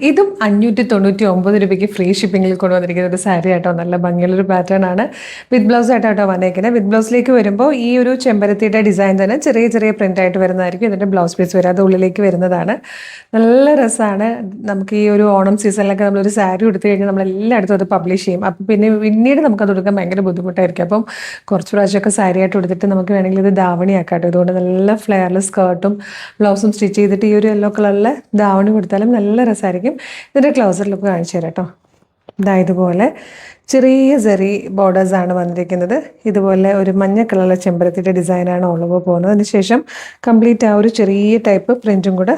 ഇതും 599 രൂപയ്ക്ക് ഫ്രീ ഷിപ്പിങ്ങിൽ കൊണ്ടുവന്നിരിക്കുന്ന ഒരു സാരി ആട്ടോ. നല്ല ഭംഗിയുള്ളൊരു പാറ്റേൺ ആണ്. വിത്ത് ബ്ലൗസ് ആയിട്ടോ വന്നേക്കുന്നത്. വിത്ത് ബ്ലൗസിലേക്ക് വരുമ്പോൾ ഈ ഒരു ചെമ്പരത്തിയുടെ ഡിസൈൻ തന്നെ ചെറിയ ചെറിയ പ്രിന്റ് ആയിട്ട് വരുന്നതായിരിക്കും. ഇതിൻ്റെ ബ്ലൗസ് പീസ് വരും, അത് ഉള്ളിലേക്ക് വരുന്നതാണ്. നല്ല രസമാണ്. നമുക്ക് ഈ ഒരു ഓണം സീസണിലൊക്കെ നമ്മളൊരു സാരി എടുത്തു കഴിഞ്ഞാൽ നമ്മളെല്ലായിടത്തും അത് പബ്ലിഷ് ചെയ്യും. അപ്പം പിന്നെ പിന്നീട് നമുക്കത് കൊടുക്കാൻ ഭയങ്കര ബുദ്ധിമുട്ടായിരിക്കും. അപ്പം കുറച്ച് പ്രാവശ്യമൊക്കെ സാരി ആയിട്ട് എടുത്തിട്ട് നമുക്ക് വേണമെങ്കിൽ ഇത് ധാവണിയാക്കാട്ടോ. ഇതുകൊണ്ട് നല്ല ഫ്ലെയർലെസ് സ്കേർട്ടും ബ്ലൗസും സ്റ്റിച്ച് ചെയ്തിട്ട് ഈ ഒരു യെല്ലോ കളറിലെ ധാവണി കൊടുത്താലും നല്ല രസമായിരിക്കും. ഇതിൻ്റെ ക്ലോസർ ലുക്ക് കാണിച്ചു തരാം കേട്ടോ. ഇതുപോലെ ചെറിയ ചെറിയ ബോർഡേഴ്സാണ് വന്നിരിക്കുന്നത്. ഇതുപോലെ ഒരു മഞ്ഞ കളറിലെ ചെമ്പരത്തിൻ്റെ ഡിസൈനാണ് ഓൾ ഓവർ പോകുന്നത്. അതിനുശേഷം കംപ്ലീറ്റ് ആ ഒരു ചെറിയ ടൈപ്പ് പ്രിൻറ്റും കൂടെ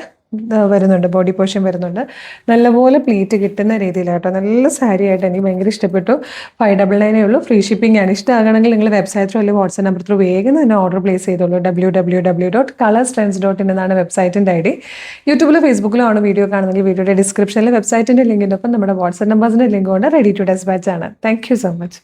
വരുന്നുണ്ട്, ബോഡി പോർഷൻ വരുന്നുണ്ട്. നല്ലപോലെ പ്ലീറ്റ് കിട്ടുന്ന രീതിയിലാട്ടോ. നല്ല സാരി ആയിട്ട് എനിക്ക് ഭയങ്കര ഇഷ്ടപ്പെട്ടു. 599 ഉള്ളൂ. ഫ്രീ ഷിപ്പിംഗ് ആണ്. ഇഷ്ടമാകണമെങ്കിൽ നിങ്ങൾ വെബ്സൈറ്റ് അല്ലെങ്കിൽ വാട്സ്ആപ്പ് നമ്പർ ത്രൂ വേഗം തന്നെ ഓർഡർ പ്ലേസ് ചെയ്തോളൂ. www.colorstrends.in എന്നാണ് വെബ്സൈറ്റിൻ്റെ ID. യൂട്യൂബിലോ ഫേസ്ബുക്കിലോ ആണ് വീഡിയോ കാണുന്നെങ്കിൽ വീഡിയോയുടെ ഡിസ്ക്രിപ്ഷനിൽ വെബ്സൈറ്റിൻ്റെ ലിങ്കിൻ്റെ ഒപ്പം നമ്മുടെ വാട്സ്ആപ്പ് നമ്പേഴ്സിൻ്റെ ലിങ്ക് കൊണ്ട് റെഡി ടു ഡെസ്പാച്ച് ആണ്. Thank you so much.